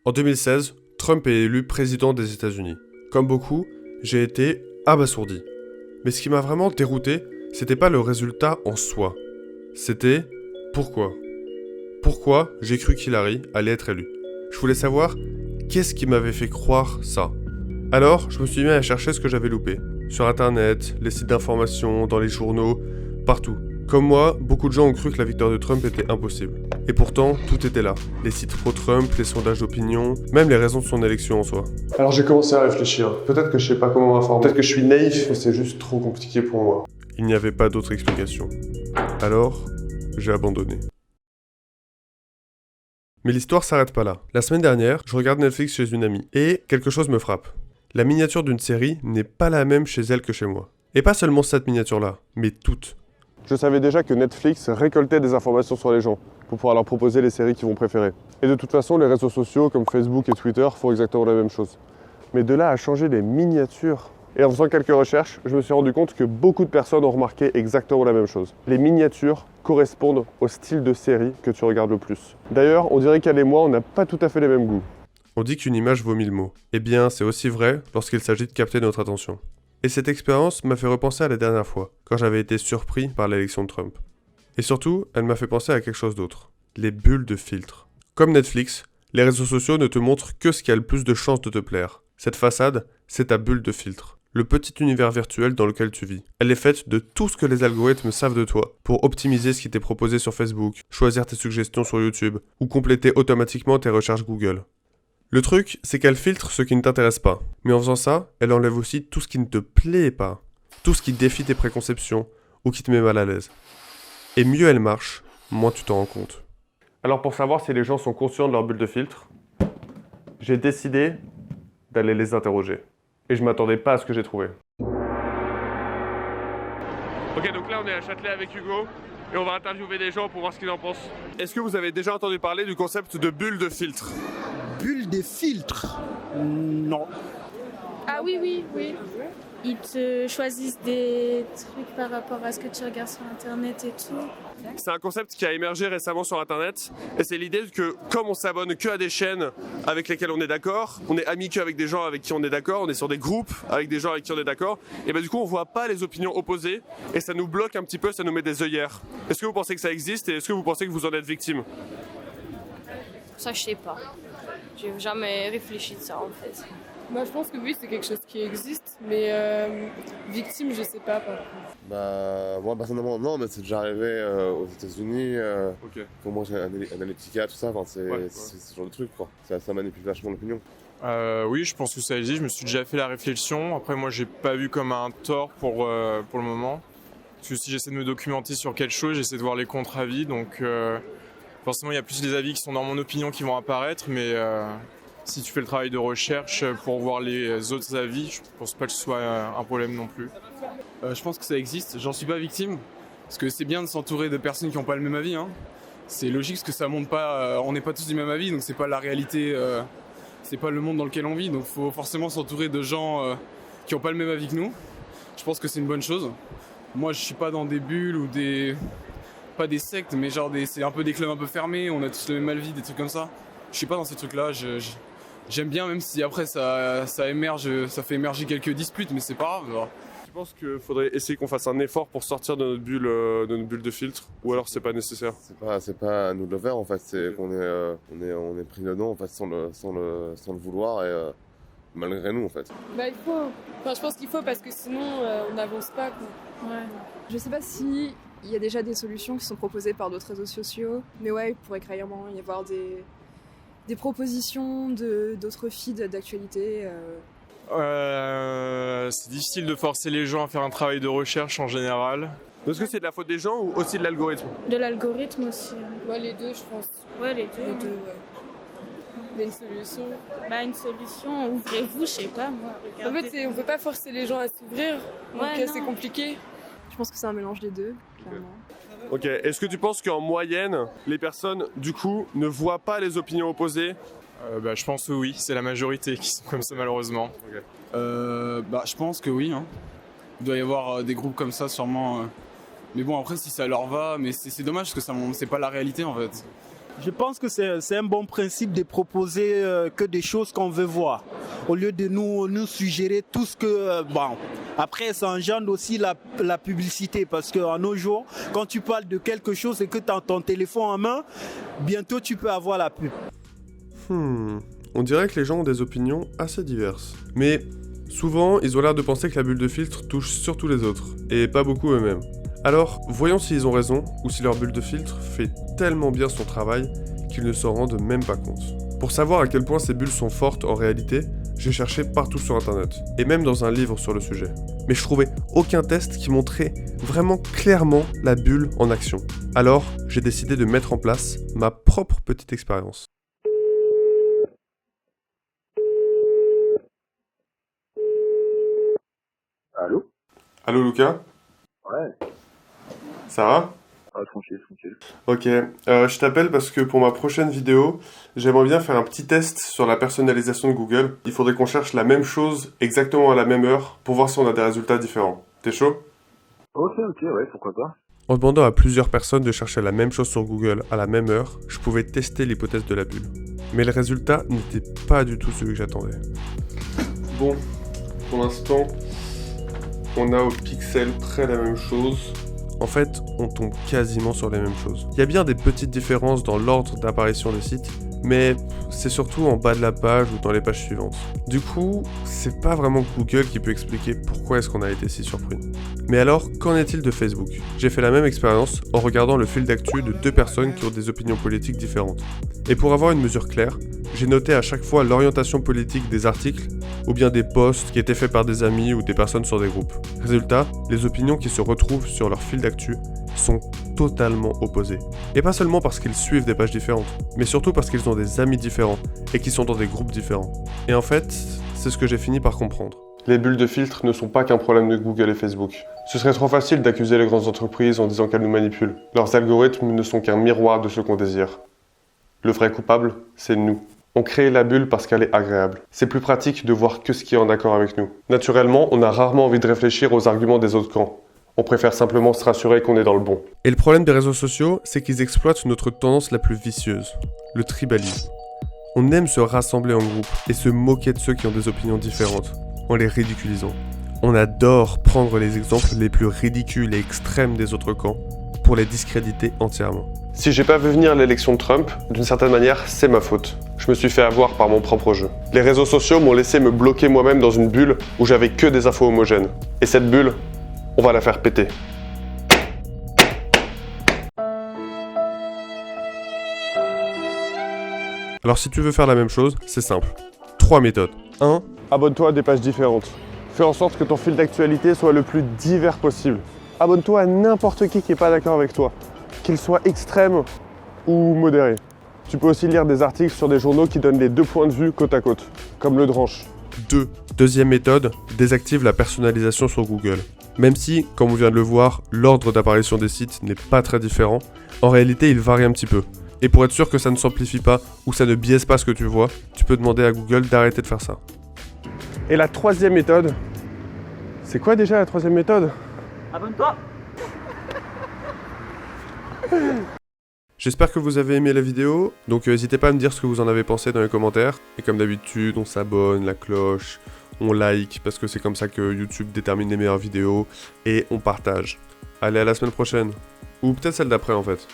En 2016, Trump est élu président des États-Unis. Comme beaucoup, j'ai été abasourdi. Mais ce qui m'a vraiment dérouté, c'était pas le résultat en soi. C'était pourquoi. Pourquoi j'ai cru qu'Hillary allait être élue. Je voulais savoir qu'est-ce qui m'avait fait croire ça. Alors, je me suis mis à chercher ce que j'avais loupé. Sur internet, les sites d'information, dans les journaux, partout. Comme moi, beaucoup de gens ont cru que la victoire de Trump était impossible. Et pourtant, tout était là. Les sites pro-Trump, les sondages d'opinion, même les raisons de son élection en soi. Alors j'ai commencé à réfléchir. Peut-être que je sais pas comment m'informer. Peut-être que je suis naïf, mais c'est juste trop compliqué pour moi. Il n'y avait pas d'autre explication. Alors, j'ai abandonné. Mais l'histoire s'arrête pas là. La semaine dernière, je regarde Netflix chez une amie, et quelque chose me frappe. La miniature d'une série n'est pas la même chez elle que chez moi. Et pas seulement cette miniature-là, mais toutes. Je savais déjà que Netflix récoltait des informations sur les gens pour pouvoir leur proposer les séries qu'ils vont préférer. Et de toute façon, les réseaux sociaux comme Facebook et Twitter font exactement la même chose. Mais de là à changer les miniatures. Et en faisant quelques recherches, je me suis rendu compte que beaucoup de personnes ont remarqué exactement la même chose. Les miniatures correspondent au style de série que tu regardes le plus. D'ailleurs, on dirait qu'elle et moi, on n'a pas tout à fait les mêmes goûts. On dit qu'une image vaut 1000 mots. Eh bien, c'est aussi vrai lorsqu'il s'agit de capter notre attention. Et cette expérience m'a fait repenser à la dernière fois, quand j'avais été surpris par l'élection de Trump. Et surtout, elle m'a fait penser à quelque chose d'autre. Les bulles de filtre. Comme Netflix, les réseaux sociaux ne te montrent que ce qui a le plus de chances de te plaire. Cette façade, c'est ta bulle de filtre. Le petit univers virtuel dans lequel tu vis. Elle est faite de tout ce que les algorithmes savent de toi, pour optimiser ce qui t'est proposé sur Facebook, choisir tes suggestions sur YouTube, ou compléter automatiquement tes recherches Google. Le truc, c'est qu'elle filtre ce qui ne t'intéresse pas. Mais en faisant ça, elle enlève aussi tout ce qui ne te plaît pas. Tout ce qui défie tes préconceptions ou qui te met mal à l'aise. Et mieux elle marche, moins tu t'en rends compte. Alors pour savoir si les gens sont conscients de leur bulle de filtre, j'ai décidé d'aller les interroger. Et je m'attendais pas à ce que j'ai trouvé. Ok, donc là on est à Châtelet avec Hugo. Et on va interviewer des gens pour voir ce qu'ils en pensent. Est-ce que vous avez déjà entendu parler du concept de bulle de filtre ? Bulle des filtres? Non. Ah oui. Ils te choisissent des trucs par rapport à ce que tu regardes sur internet et tout. C'est un concept qui a émergé récemment sur internet et c'est l'idée que comme on s'abonne que à des chaînes avec lesquelles on est d'accord, on est amis que avec des gens avec qui on est d'accord, on est sur des groupes avec des gens avec qui on est d'accord, et du coup on voit pas les opinions opposées et ça nous bloque un petit peu, ça nous met des œillères. Est-ce que vous pensez que ça existe et est-ce que vous pensez que vous en êtes victime ? Ça, je sais pas. J'ai jamais réfléchi de ça, en fait. Moi, je pense que oui, c'est quelque chose qui existe, mais victime, je sais pas. Bah, moi, personnellement, non, mais c'est déjà arrivé aux États-Unis. Pour moi, j'ai Analytica, tout ça, c'est ce genre de truc, quoi. Ça manipule vachement l'opinion. Oui, je pense que ça existe. Je me suis déjà fait la réflexion. Après, moi, j'ai pas vu comme un tort pour le moment. Parce que si j'essaie de me documenter sur quelque chose, j'essaie de voir les contre-avis. Donc, forcément, il y a plus les avis qui sont dans mon opinion qui vont apparaître. Mais si tu fais le travail de recherche pour voir les autres avis, je pense pas que ce soit un problème non plus. Je pense que ça existe. J'en suis pas victime. Parce que c'est bien de s'entourer de personnes qui n'ont pas le même avis. Hein. C'est logique parce que ça montre pas. On n'est pas tous du même avis, donc c'est pas la réalité. C'est pas le monde dans lequel on vit, donc faut forcément s'entourer de gens qui n'ont pas le même avis que nous. Je pense que c'est une bonne chose. Moi, je suis pas dans des bulles ou pas des sectes, mais genre c'est un peu des clubs un peu fermés, on a tous le même avis, des trucs comme ça. Je suis pas dans ces trucs-là, j'aime bien, même si après ça émerge, ça fait émerger quelques disputes, mais c'est pas grave. Genre. Tu penses qu'il faudrait essayer qu'on fasse un effort pour sortir de notre bulle de filtre, ou alors c'est pas nécessaire ? C'est pas à nous de le faire, en fait. C'est qu'on est pris dedans, en fait, sans le vouloir et malgré nous, en fait. Bah, il faut. Enfin, je pense qu'il faut parce que sinon, on n'avance pas, quoi. Ouais. Je sais pas si il y a déjà des solutions qui sont proposées par d'autres réseaux sociaux, mais ouais, il pourrait carrément y avoir des propositions d'autres feeds d'actualité. C'est difficile de forcer les gens à faire un travail de recherche en général. Est-ce que c'est de la faute des gens ou aussi de l'algorithme ? De l'algorithme aussi. Ouais, les deux, je pense. Ouais, les deux. Mais une solution. Bah, une solution, ouvrez-vous, je sais pas, moi. Regardez. En fait, on peut pas forcer les gens à s'ouvrir, donc c'est compliqué. Je pense que c'est un mélange des deux, clairement. Ok, est-ce que tu penses qu'en moyenne, les personnes, du coup, ne voient pas les opinions opposées ? Je pense que oui, c'est la majorité qui sont comme ça malheureusement. Okay. Je pense que oui. Hein. Il doit y avoir des groupes comme ça sûrement. Mais bon, après, si ça leur va, mais c'est dommage parce que c'est pas la réalité en fait. Je pense que c'est un bon principe de proposer que des choses qu'on veut voir, au lieu de nous suggérer tout ce que... bon, après, ça engendre aussi la publicité, parce qu'en nos jours, quand tu parles de quelque chose et que tu as ton téléphone en main, bientôt tu peux avoir la pub. On dirait que les gens ont des opinions assez diverses. Mais souvent, ils ont l'air de penser que la bulle de filtre touche surtout les autres, et pas beaucoup eux-mêmes. Alors, voyons s'ils ont raison, ou si leur bulle de filtre fait tellement bien son travail qu'ils ne s'en rendent même pas compte. Pour savoir à quel point ces bulles sont fortes en réalité, j'ai cherché partout sur internet, et même dans un livre sur le sujet. Mais je trouvais aucun test qui montrait vraiment clairement la bulle en action. Alors, j'ai décidé de mettre en place ma propre petite expérience. Allô? Allô Lucas? Ouais. Ça va? Ah, tranquille. Ok, je t'appelle parce que pour ma prochaine vidéo, j'aimerais bien faire un petit test sur la personnalisation de Google. Il faudrait qu'on cherche la même chose exactement à la même heure pour voir si on a des résultats différents. T'es chaud? Ok, ouais, pourquoi pas. En demandant à plusieurs personnes de chercher la même chose sur Google à la même heure, je pouvais tester l'hypothèse de la bulle. Mais le résultat n'était pas du tout celui que j'attendais. Bon, pour l'instant, on a au pixel près la même chose. En fait, on tombe quasiment sur les mêmes choses. Il y a bien des petites différences dans l'ordre d'apparition des sites, mais c'est surtout en bas de la page ou dans les pages suivantes. Du coup, c'est pas vraiment Google qui peut expliquer pourquoi est-ce qu'on a été si surpris. Mais alors, qu'en est-il de Facebook? J'ai fait la même expérience en regardant le fil d'actu de deux personnes qui ont des opinions politiques différentes. Et pour avoir une mesure claire, j'ai noté à chaque fois l'orientation politique des articles ou bien des posts qui étaient faits par des amis ou des personnes sur des groupes. Résultat, les opinions qui se retrouvent sur leur fil d'actu sont totalement opposées. Et pas seulement parce qu'ils suivent des pages différentes, mais surtout parce qu'ils ont des amis différents et qu'ils sont dans des groupes différents. Et en fait, c'est ce que j'ai fini par comprendre. Les bulles de filtre ne sont pas qu'un problème de Google et Facebook. Ce serait trop facile d'accuser les grandes entreprises en disant qu'elles nous manipulent. Leurs algorithmes ne sont qu'un miroir de ce qu'on désire. Le vrai coupable, c'est nous. On crée la bulle parce qu'elle est agréable. C'est plus pratique de voir que ce qui est en accord avec nous. Naturellement, on a rarement envie de réfléchir aux arguments des autres camps. On préfère simplement se rassurer qu'on est dans le bon. Et le problème des réseaux sociaux, c'est qu'ils exploitent notre tendance la plus vicieuse, le tribalisme. On aime se rassembler en groupe et se moquer de ceux qui ont des opinions différentes, en les ridiculisant. On adore prendre les exemples les plus ridicules et extrêmes des autres camps pour les discréditer entièrement. Si j'ai pas vu venir l'élection de Trump, d'une certaine manière, c'est ma faute. Je me suis fait avoir par mon propre jeu. Les réseaux sociaux m'ont laissé me bloquer moi-même dans une bulle où j'avais que des infos homogènes. Et cette bulle, on va la faire péter. Alors si tu veux faire la même chose, c'est simple. 3 méthodes. 1. Abonne-toi à des pages différentes. Fais en sorte que ton fil d'actualité soit le plus divers possible. Abonne-toi à n'importe qui n'est pas d'accord avec toi, qu'il soit extrême ou modéré. Tu peux aussi lire des articles sur des journaux qui donnent les deux points de vue côte à côte, comme Le Dranche. 2. Deuxième méthode, désactive la personnalisation sur Google. Même si, comme on vient de le voir, l'ordre d'apparition des sites n'est pas très différent, en réalité il varie un petit peu. Et pour être sûr que ça ne s'amplifie pas ou ça ne biaise pas ce que tu vois, tu peux demander à Google d'arrêter de faire ça. Et la troisième méthode, c'est quoi déjà la troisième méthode? Abonne-toi. J'espère que vous avez aimé la vidéo, donc n'hésitez pas à me dire ce que vous en avez pensé dans les commentaires. Et comme d'habitude, on s'abonne, la cloche, on like, parce que c'est comme ça que YouTube détermine les meilleures vidéos, et on partage. Allez, à la semaine prochaine. Ou peut-être celle d'après en fait.